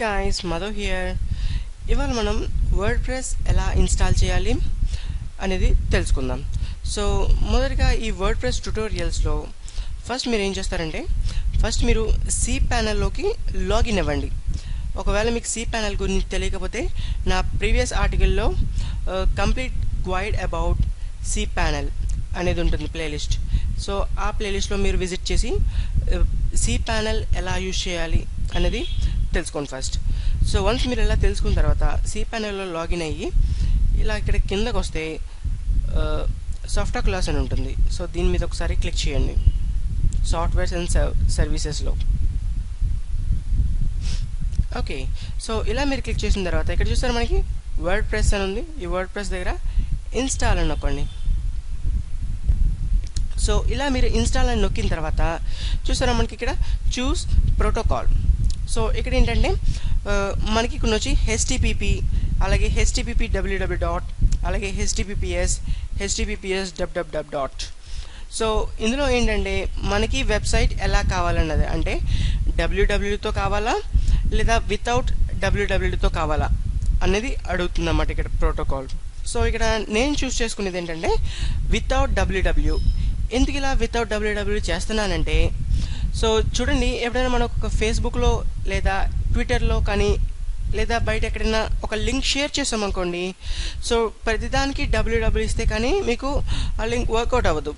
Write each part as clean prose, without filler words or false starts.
guys, Madhu here. ఇవాళ మనం WordPress ఎలా ఇన్స్టాల్ చేయాలి అనేది తెలుసుకుందాం. సో మొదటగా ఈ వర్డ్ప్రెస్ ట్యుటోరియల్స్లో ఫస్ట్ మీరు ఏం చేస్తారంటే ఫస్ట్ మీరు cPanelలోకి లాగిన్ అవ్వండి. ఒకవేళ మీకు cPanel గురించి తెలియకపోతే నా ప్రీవియస్ ఆర్టికల్లో కంప్లీట్ గైడ్ అబౌట్ cPanel అనేది ఉంటుంది ప్లేలిస్ట్. సో ఆ ప్లేలిస్ట్లో మీరు విజిట్ చేసి cPanel ఎలా యూజ్ చేయాలి అనేది తెలుసుకోండి ఫస్ట్. సో వన్స్ మీరు ఎలా తెలుసుకున్న తర్వాత cPanelలో లాగిన్ అయ్యి ఇలా ఇక్కడ కిందకు వస్తే సాఫ్ట్వేర్ క్లాస్ అని ఉంటుంది. సో దీని మీద ఒకసారి క్లిక్ చేయండి సాఫ్ట్వేర్స్ అండ్ సర్వీసెస్లో. ఓకే, సో ఇలా మీరు క్లిక్ చేసిన తర్వాత ఇక్కడ చూస్తారు మనకి వర్డ్ప్రెస్ అని ఉంది. ఈ వర్డ్ప్రెస్ దగ్గర ఇన్స్టాల్ అని నొక్కండి. సో ఇలా మీరు ఇన్స్టాల్ అని నొక్కిన తర్వాత చూసారా మనకి ఇక్కడ చూస్ ప్రోటోకాల్. సో ఇక్కడ ఏంటంటే మనకి కొన్ని వచ్చి HTTP, అలాగే HTTP www. అలాగే HTTPS www. సో ఇందులో ఏంటంటే మనకి వెబ్సైట్ ఎలా కావాలన్నది, అంటే wwwతో కావాలా లేదా వితౌట్ wwwతో కావాలా అనేది అడుగుతుందన్నమాట ఇక్కడ ప్రోటోకాల్. సో ఇక్కడ నేను చూస్ చేసుకునేది ఏంటంటే వితౌట్ www. ఎందుకు ఇలా వితౌట్ www చేస్తున్నానంటే, సో చూడండి, ఎప్పుడైనా మనం ఒక ఫేస్బుక్లో లేదా ట్విట్టర్లో కానీ లేదా బయట ఎక్కడైనా ఒక లింక్ షేర్ చేసామనుకోండి, సో ప్రతిదానికి www ఇస్తే కానీ మీకు ఆ లింక్ వర్కౌట్ అవ్వదు.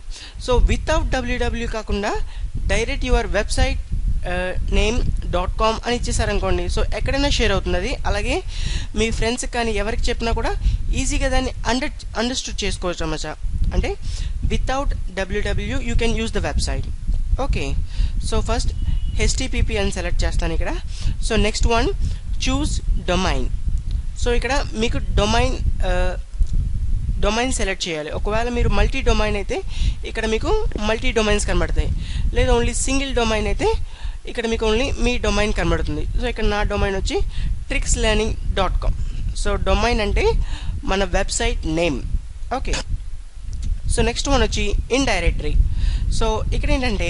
సో వితౌట్ www కాకుండా డైరెక్ట్ యువర్ వెబ్సైట్ name.com అని ఇచ్చేసారనుకోండి, సో ఎక్కడైనా షేర్ అవుతుంది అది. అలాగే మీ ఫ్రెండ్స్కి కానీ ఎవరికి చెప్పినా కూడా ఈజీగా దాన్ని అండర్స్టూడ్ చేసుకోవచ్చు అన్నమాట. అంటే without www you can use the website. Okay, so first HTTP అని సెలెక్ట్ చేస్తాను ఇక్కడ. So next one choose domain. So ఇక్కడ మీకు డొమైన్ సెలెక్ట్ చేయాలి. ఒకవేళ మీరు మల్టీ డొమైన్ అయితే ఇక్కడ మీకు మల్టీ డొమైన్స్ కనబడతాయి, లేదా ఓన్లీ సింగిల్ డొమైన్ అయితే ఇక్కడ మీకు ఓన్లీ మీ డొమైన్ కనబడుతుంది. సో ఇక్కడ నా డొమైన్ వచ్చి trickslearning.com. సో డొమైన్ అంటే మన website name. Okay, so next one వచ్చి ఇన్ డైరెక్టరీ. సో ఇక్కడ ఏంటంటే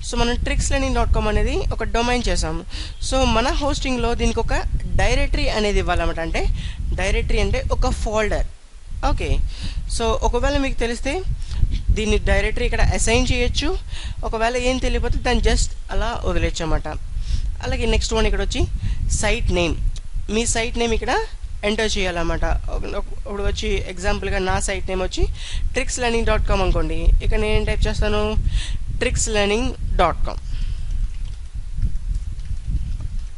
సో మనం trickslearning.com అనేది ఒక డొమైన్ చేసాం. సో మన హోస్టింగ్లో దీనికి ఒక డైరెక్టరీ అనేది ఇవ్వాలన్నమాట. అంటే డైరెక్టరీ అంటే ఒక ఫోల్డర్. ఓకే, సో ఒకవేళ మీకు తెలిస్తే దీన్ని డైరెక్టరీ ఇక్కడ అసైన్ చేయొచ్చు. ఒకవేళ ఏం తెలియకపోతే దాన్ని జస్ట్ అలా వదిలేయచ్చు అన్నమాట. అలాగే నెక్స్ట్ వన్ ఇక్కడ వచ్చి సైట్ నేమ్. మీ సైట్ నేమ్ ఇక్కడ ఎంటర్ చేయాలన్నమాట. ఇప్పుడు వచ్చి ఎగ్జాంపుల్గా నా సైట్ నేమ్ వచ్చి trickslearning.com అనుకోండి. ఇక్కడ నేను టైప్ చేస్తాను trickslearning.com.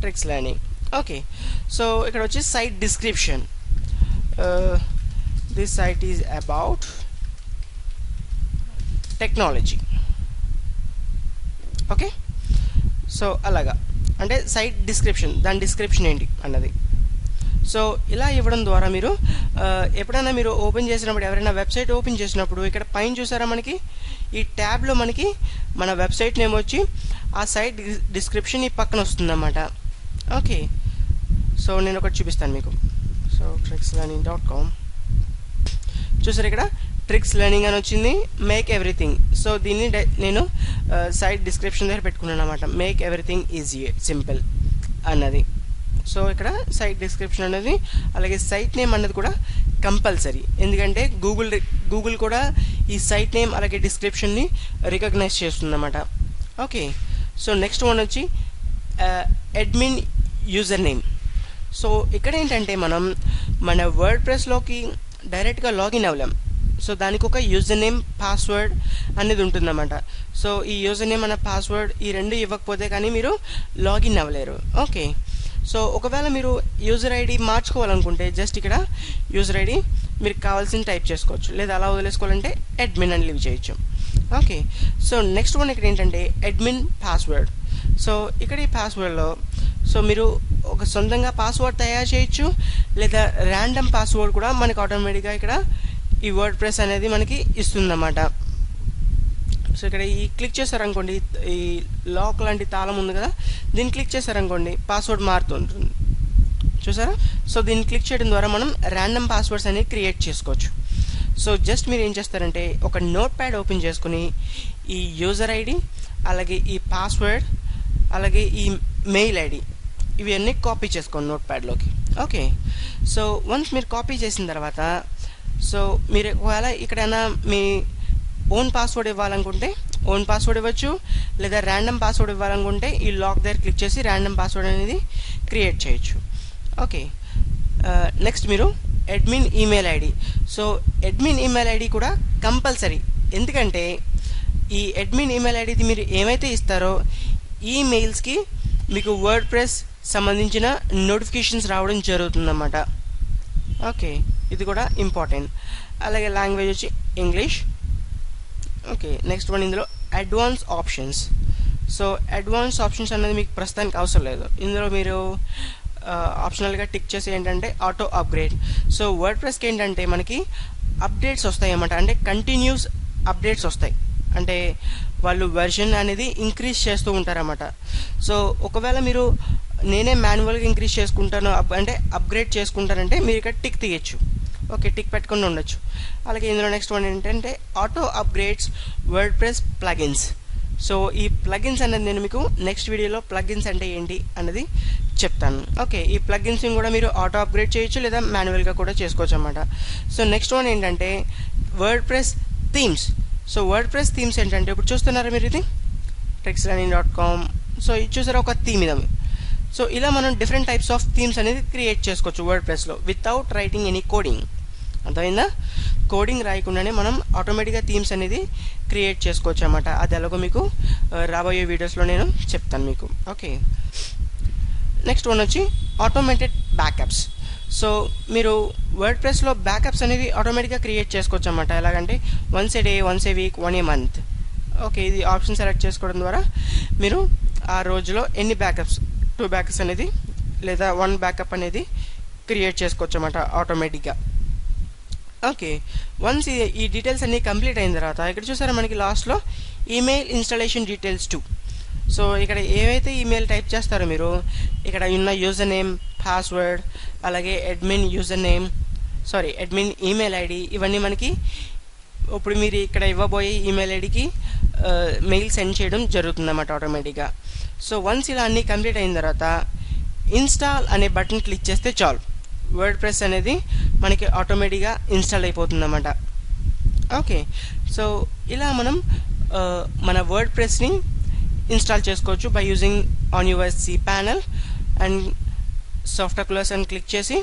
trickslearning. ఓకే, సో ఇక్కడ వచ్చి site description. This site is about technology. Okay, so అలాగా అంటే సైట్ డిస్క్రిప్షన్, దాని డిస్క్రిప్షన్ ఏంటి అన్నది. సో ఇలా ఇవ్వడం ద్వారా మీరు ఎప్పుడైనా మీరు ఓపెన్ చేసినప్పుడు, ఎవరైనా వెబ్సైట్ ఓపెన్ చేసినప్పుడు ఇక్కడ పైన చూసారా మనకి ఈ ట్యాబ్లో మనకి మన వెబ్సైట్ నేమ్ వచ్చి ఆ సైట్ డిస్క్రిప్షన్ ఈ పక్కన వస్తుందన్నమాట. ఓకే, సో నేను ఒకటి చూపిస్తాను మీకు. సో trickslearning.com చూసారు, ఇక్కడ ట్రిక్స్ లెర్నింగ్ అని వచ్చింది, మేక్ ఎవ్రీథింగ్. సో దీన్ని నేను సైట్ డిస్క్రిప్షన్ దగ్గర పెట్టుకున్నాను అనమాట, మేక్ ఎవ్రీథింగ్ ఈజీ సింపుల్ అన్నది. సో ఇక్కడ సైట్ డిస్క్రిప్షన్ అనేది, అలాగే సైట్ నేమ్ అన్నది కూడా కంపల్సరీ. ఎందుకంటే గూగుల్ కూడా ఈ సైట్ నేమ్ అలాగే డిస్క్రిప్షన్ని రికగ్నైజ్ చేస్తుందన్నమాట. ఓకే, సో నెక్స్ట్ వన్ వచ్చి అడ్మిన్ యూజర్ నేమ్. సో ఇక్కడ ఏంటంటే మనం మన వర్డ్ప్రెస్లోకి డైరెక్ట్గా లాగిన్ అవ్వలేం. సో దానికి ఒక యూజర్ నేమ్ పాస్వర్డ్ అనేది ఉంటుందన్నమాట. సో ఈ యూజర్ నేమ్ అన్న పాస్వర్డ్ ఈ రెండు ఇవ్వకపోతే కానీ మీరు లాగిన్ అవ్వలేరు. ఓకే, సో ఒకవేళ మీరు యూజర్ ఐడి మార్చుకోవాలనుకుంటే జస్ట్ ఇక్కడ యూజర్ ఐడి మీరు కావాల్సిన టైప్ చేసుకోవచ్చు, లేదా అలా వదిలేసుకోవాలంటే అడ్మిన్ అని లీవ్ చేయొచ్చు. ఓకే, సో నెక్స్ట్ వన్ ఇక్కడ ఏంటంటే అడ్మిన్ పాస్వర్డ్. సో ఇక్కడ ఈ పాస్వర్డ్లో సో మీరు ఒక సొంతంగా పాస్వర్డ్ తయారు చేయొచ్చు, లేదా ర్యాండమ్ పాస్వర్డ్ కూడా మనకి ఆటోమేటిక్గా ఇక్కడ ఈ వర్డ్ప్రెస్ అనేది మనకి ఇస్తుందన్నమాట. సో ఇక్కడ ఈ క్లిక్ చేశారనుకోండి, ఈ లాక్ లాంటి తాళం ఉంది కదా, దీన్ని క్లిక్ చేశారనుకోండి పాస్వర్డ్ మారుతుంటుంది చూసారా. సో దీన్ని క్లిక్ చేయడం ద్వారా మనం ర్యాండమ్ పాస్వర్డ్స్ అనేవి క్రియేట్ చేసుకోవచ్చు. సో జస్ట్ మీరు ఏం చేస్తారంటే ఒక నోట్ ప్యాడ్ ఓపెన్ చేసుకుని ఈ యూజర్ ఐడి, అలాగే ఈ పాస్వర్డ్, అలాగే ఈ మెయిల్ ఐడి ఇవన్నీ కాపీ చేసుకోండి నోట్ ప్యాడ్లోకి. ఓకే, సో వన్స్ మీరు కాపీ చేసిన తర్వాత సో మీరు ఒకవేళ ఇక్కడైనా మీ ఓన్ పాస్వర్డ్ ఇవ్వాలనుకుంటే ఓన్ పాస్వర్డ్ ఇవ్వచ్చు, లేదా ర్యాండమ్ పాస్వర్డ్ ఇవ్వాలనుకుంటే ఈ లాక్ దగ్గర క్లిక్ చేసి ర్యాండమ్ పాస్వర్డ్ అనేది క్రియేట్ చేయొచ్చు. ఓకే, నెక్స్ట్ మీరు admin email ID. So admin email ID కూడా కంపల్సరీ, ఎందుకంటే ఈ అడ్మిన్ ఈమెయిల్ ఐడిది మీరు ఏమైతే ఇస్తారో ఈ మెయిల్స్కి మీకు వర్డ్ ప్రెస్ సంబంధించిన నోటిఫికేషన్స్ రావడం జరుగుతుందన్నమాట. ఓకే, ఇది కూడా ఇంపార్టెంట్. అలాగే లాంగ్వేజ్ వచ్చి ఇంగ్లీష్. ఓకే, నెక్స్ట్ వన్ ఇందులో advance options. So advance options అనేది మీకు ప్రస్తుతానికి అవసరం లేదు. ఇందులో మీరు ఆప్షనల్గా టిక్ చేసి ఏంటంటే ఆటో అప్గ్రేడ్. సో వర్డ్ ప్రెస్కి ఏంటంటే మనకి అప్డేట్స్ వస్తాయి అన్నమాట, అంటే కంటిన్యూస్ అప్డేట్స్ వస్తాయి, అంటే వాళ్ళు వెర్షన్ అనేది ఇంక్రీజ్ చేస్తూ ఉంటారన్నమాట. సో ఒకవేళ మీరు నేనే మాన్యువల్గా ఇంక్రీజ్ చేసుకుంటాను అంటే అప్గ్రేడ్ చేసుకుంటానంటే మీరు ఇక్కడ టిక్ తీయచ్చు. ఓకే, టిక్ పెట్టుకుని ఉండొచ్చు. అలాగే ఇందులో నెక్స్ట్ వన్ ఏంటంటే auto upgrades word press plugins. So ఈ ప్లగిన్స్ అనేది నేను మీకు నెక్స్ట్ వీడియోలో ప్లగిన్స్ అంటే ఏంటి అన్నది చెప్తాను. ఓకే, ఈ ప్లగిన్స్ని కూడా మీరు ఆటో అప్గ్రేడ్ చేయొచ్చు లేదా మాన్యువల్గా కూడా చేసుకోవచ్చు అన్నమాట. సో నెక్స్ట్ వన్ ఏంటంటే word press themes. So word press themes ఏంటంటే ఇప్పుడు చూస్తున్నారా మీరు, ఇది trixlearning.com. సో ఇది చూసారా ఒక థీమ్ ఇది. సో ఇలా మనం డిఫరెంట్ టైప్స్ ఆఫ్ థీమ్స్ అనేది క్రియేట్ చేసుకోవచ్చు వర్డ్ ప్రెస్లో వితౌట్ రైటింగ్ ఎనీ కోడింగ్. అర్థమైందా? కోడింగ్ రాయకుండానే మనం ఆటోమేటిక్గా థీమ్స్ అనేది క్రియేట్ చేసుకోవచ్చు అన్నమాట. అది ఎలాగో మీకు రాబోయే వీడియోస్లో నేను చెప్తాను మీకు. ఓకే, నెక్స్ట్ వన్ వచ్చి ఆటోమేటెడ్ బ్యాకప్స్. సో మీరు వర్డ్ ప్రెస్లో బ్యాకప్స్ అనేది ఆటోమేటిక్గా క్రియేట్ చేసుకోవచ్చు అన్నమాట. ఎలాగంటే వన్స్ ఏ డే, వన్స్ ఏ వీక్, 1 మంత్. ఓకే, ఇది ఆప్షన్ సెలెక్ట్ చేసుకోవడం ద్వారా మీరు ఆ రోజులో ఎన్ని బ్యాకప్స్, 2 బ్యాకప్స్ అనేది లేదా 1 బ్యాకప్ అనేది క్రియేట్ చేసుకోవచ్చు అన్నమాట ఆటోమేటిక్గా. ఓకే, వన్స్ ఈ డీటెయిల్స్ అన్నీ కంప్లీట్ అయిన తర్వాత ఇక్కడ చూసారా మనకి లాస్ట్లో ఈమెయిల్ ఇన్స్టాలేషన్ డీటెయిల్స్ 2. సో ఇక్కడ ఏవైతే ఈమెయిల్ టైప్ చేస్తారో మీరు ఇక్కడ ఉన్న యూజర్ నేమ్, పాస్వర్డ్, అలాగే admin user name, admin email ID, ఇవన్నీ మనకి ఇప్పుడు మీరు ఇక్కడ ఇవ్వబోయే ఈమెయిల్ ఐడికి మెయిల్ సెండ్ చేయడం జరుగుతుందన్నమాట ఆటోమేటిక్గా. సో వన్స్ ఇలా అన్నీ కంప్లీట్ అయిన తర్వాత ఇన్స్టాల్ అనే బటన్ క్లిక్ చేస్తే చాలు, వర్డ్ ప్రెస్ అనేది మనకి ఆటోమేటిక్గా ఇన్స్టాల్ అయిపోతుందన్నమాట. ఓకే, సో ఇలా మనం మన వర్డ్ ప్రెస్ని ఇన్స్టాల్ చేసుకోవచ్చు by using on your cPanel and softwares అని క్లిక్ చేసి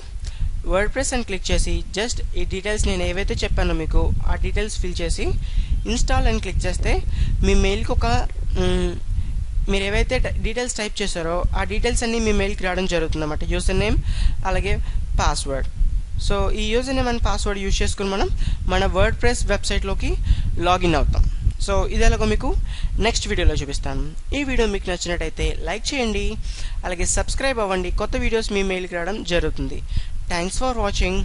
వర్డ్ ప్రెస్ అని క్లిక్ చేసి జస్ట్ ఈ డీటెయిల్స్ నేను ఏవైతే చెప్పానో మీకు ఆ డీటెయిల్స్ ఫిల్ చేసి ఇన్స్టాల్ అని క్లిక్ చేస్తే మీ మెయిల్కి ఒక మీరు ఏవైతే డీటెయిల్స్ టైప్ చేశారో ఆ డీటెయిల్స్ అన్నీ మీ మెయిల్కి రావడం జరుగుతుంది అన్నమాట. యూజర్ నేమ్ అలాగే పాస్వర్డ్. సో ఈ user name and password use చేసుకుని మనం మన వర్డ్ ప్రెస్ వెబ్సైట్లోకి లాగిన్ అవుతాం. సో ఇది ఎలాగో మీకు నెక్స్ట్ వీడియోలో చూపిస్తాను. ఈ వీడియో మీకు నచ్చినట్టయితే లైక్ చేయండి, అలాగే సబ్స్క్రైబ్ అవ్వండి. కొత్త వీడియోస్ మీ మెయిల్కి రావడం జరుగుతుంది. Thanks for watching.